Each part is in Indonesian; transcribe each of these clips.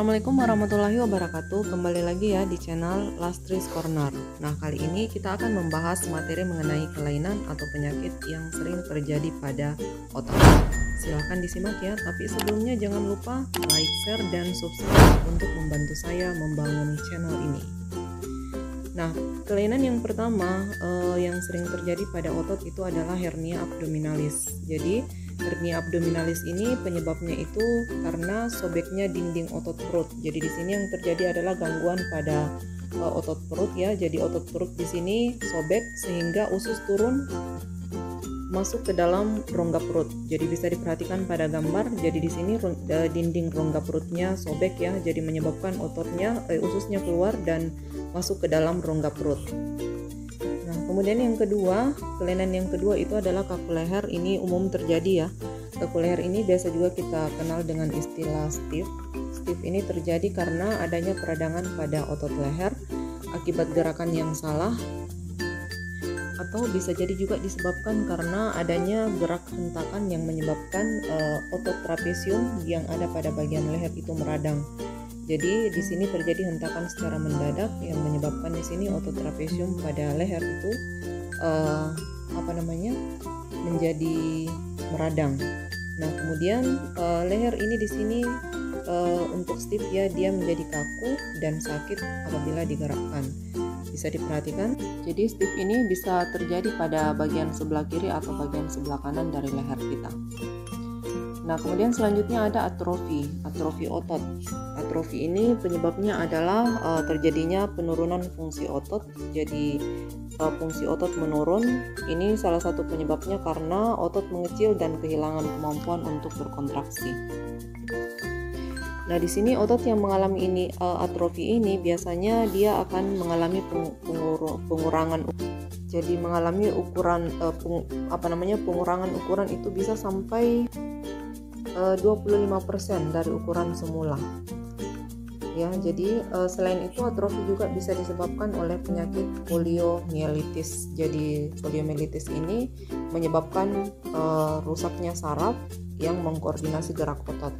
Assalamualaikum warahmatullahi wabarakatuh. Kembali lagi ya di channel Lastris Corner. Nah, kali ini kita akan membahas materi mengenai kelainan atau penyakit yang sering terjadi pada otot. Silahkan disimak ya, tapi sebelumnya jangan lupa like, share, dan subscribe untuk membantu saya membangun channel ini. Nah, kelainan yang pertama yang sering terjadi pada otot itu adalah hernia abdominalis. Jadi hernia abdominalis ini penyebabnya itu karena sobeknya dinding otot perut. Jadi di sini yang terjadi adalah gangguan pada otot perut ya. Jadi otot perut di sini sobek sehingga usus turun masuk ke dalam rongga perut. Jadi bisa diperhatikan pada gambar. Jadi di sini dinding rongga perutnya sobek ya. Jadi menyebabkan ususnya keluar dan masuk ke dalam rongga perut. Kemudian yang kedua, kelainan yang kedua itu adalah kaku leher. Ini umum terjadi ya. Kaku leher ini biasa juga kita kenal dengan istilah stiff. Stiff ini terjadi karena adanya peradangan pada otot leher akibat gerakan yang salah, atau bisa jadi juga disebabkan karena adanya gerak hentakan yang menyebabkan otot trapesium yang ada pada bagian leher itu meradang. Jadi di sini terjadi hentakan secara mendadak yang menyebabkan di sini otot trapesium pada leher itu menjadi meradang. Nah, kemudian leher ini di sini untuk stiff ya, dia menjadi kaku dan sakit apabila digerakkan. Bisa diperhatikan. Jadi stiff ini bisa terjadi pada bagian sebelah kiri atau bagian sebelah kanan dari leher kita. Nah, kemudian selanjutnya ada atrofi otot. Atrofi ini penyebabnya adalah terjadinya penurunan fungsi otot. Jadi fungsi otot menurun. Ini salah satu penyebabnya karena otot mengecil dan kehilangan kemampuan untuk berkontraksi. Nah, di sini otot yang mengalami atrofi ini biasanya dia akan mengalami pengurangan. Jadi mengalami pengurangan ukuran itu bisa sampai 25% dari ukuran semula. Ya, jadi selain itu atrofi juga bisa disebabkan oleh penyakit poliomyelitis. Jadi poliomyelitis ini menyebabkan rusaknya saraf yang mengkoordinasi gerak otot.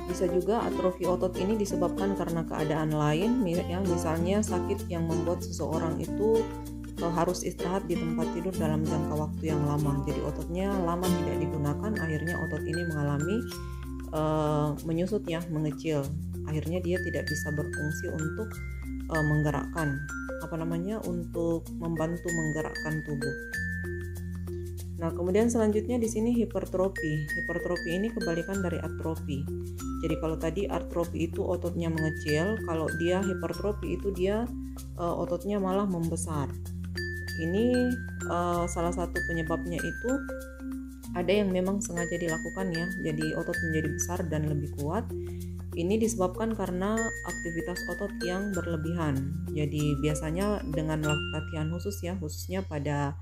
Bisa juga atrofi otot ini disebabkan karena keadaan lain, ya, misalnya sakit yang membuat seseorang itu harus istirahat di tempat tidur dalam jangka waktu yang lama. Jadi ototnya lama tidak digunakan, akhirnya otot ini mengalami menyusut ya, mengecil. Akhirnya dia tidak bisa berfungsi untuk menggerakkan, untuk membantu menggerakkan tubuh. Nah, kemudian selanjutnya di sini hipertrofi. Hipertrofi ini kebalikan dari atrofi. Jadi kalau tadi atrofi itu ototnya mengecil, kalau dia hipertrofi itu dia ototnya malah membesar. Ini salah satu penyebabnya itu ada yang memang sengaja dilakukan ya. Jadi otot menjadi besar dan lebih kuat. Ini disebabkan karena aktivitas otot yang berlebihan. Jadi biasanya dengan latihan khusus ya, khususnya pada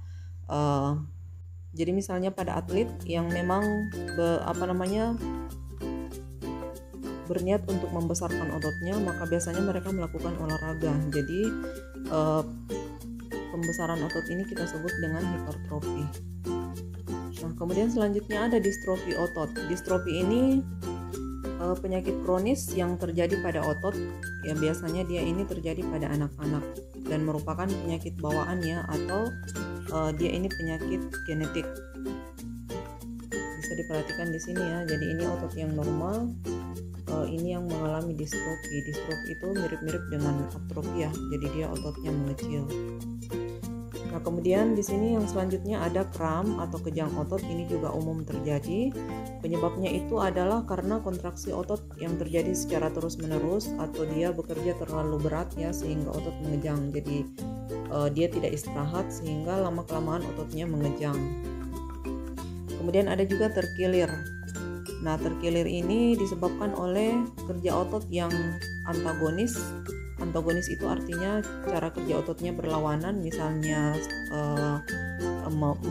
jadi misalnya pada atlet yang memang berniat untuk membesarkan ototnya, maka biasanya mereka melakukan olahraga. Jadi pembesaran otot ini kita sebut dengan hipertrofi. Nah, kemudian selanjutnya ada distrofi otot. Distrofi ini penyakit kronis yang terjadi pada otot. Ya, biasanya dia ini terjadi pada anak-anak dan merupakan penyakit bawaan ya, atau dia ini penyakit genetik. Bisa diperhatikan di sini ya. Jadi ini otot yang normal, ini yang mengalami distrofi. Distrofi itu mirip-mirip dengan atrofi ya. Jadi dia ototnya mengecil. Nah, kemudian di sini yang selanjutnya ada kram atau kejang otot. Ini juga umum terjadi. Penyebabnya itu adalah karena kontraksi otot yang terjadi secara terus-menerus atau dia bekerja terlalu berat ya, sehingga otot mengejang. Jadi dia tidak istirahat sehingga lama-kelamaan ototnya mengejang. Kemudian ada juga terkilir. Nah, terkilir ini disebabkan oleh kerja otot yang antagonis. Antagonis itu artinya cara kerja ototnya berlawanan, misalnya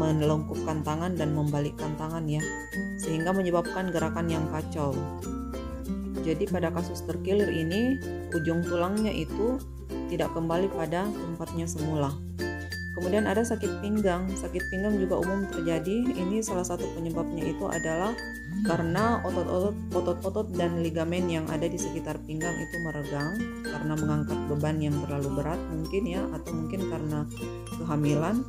melengkupkan tangan dan membalikkan tangan ya, sehingga menyebabkan gerakan yang kacau. Jadi pada kasus terkilir ini ujung tulangnya itu tidak kembali pada tempatnya semula. Kemudian ada sakit pinggang. Sakit pinggang juga umum terjadi. Ini salah satu penyebabnya itu adalah karena otot-otot dan ligamen yang ada di sekitar pinggang itu meregang karena mengangkat beban yang terlalu berat mungkin ya, atau mungkin karena kehamilan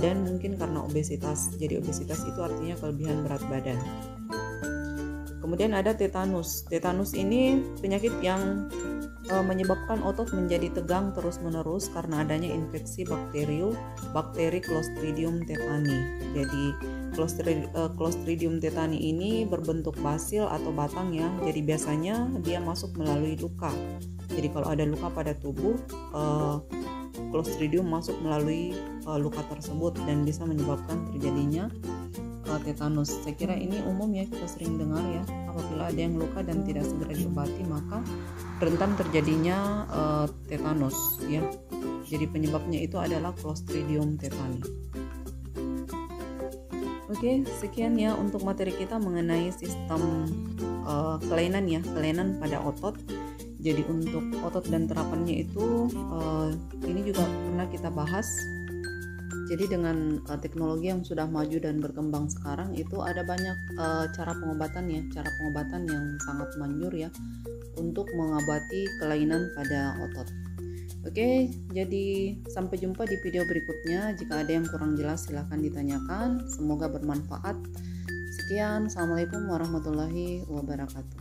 dan mungkin karena obesitas. Jadi obesitas itu artinya kelebihan berat badan. Kemudian ada tetanus. Tetanus ini penyakit yang menyebabkan otot menjadi tegang terus-menerus karena adanya infeksi bakteri Clostridium tetani. Jadi Clostridium tetani ini berbentuk basil atau batang ya. Jadi biasanya dia masuk melalui luka. Jadi kalau ada luka pada tubuh, Clostridium masuk melalui luka tersebut dan bisa menyebabkan terjadinya tetanus. Saya kira ini umum ya, kita sering dengar ya, apabila ada yang luka dan tidak segera diobati maka rentan terjadinya tetanus ya. Jadi penyebabnya itu adalah Clostridium tetani. Oke, sekian ya untuk materi kita mengenai sistem kelainan ya, kelainan pada otot. Jadi untuk otot dan terapannya itu ini juga pernah kita bahas. Jadi dengan teknologi yang sudah maju dan berkembang sekarang itu ada banyak cara pengobatan yang sangat manjur ya untuk mengobati kelainan pada otot. Oke, jadi sampai jumpa di video berikutnya. Jika ada yang kurang jelas silahkan ditanyakan. Semoga bermanfaat. Sekian, assalamualaikum warahmatullahi wabarakatuh.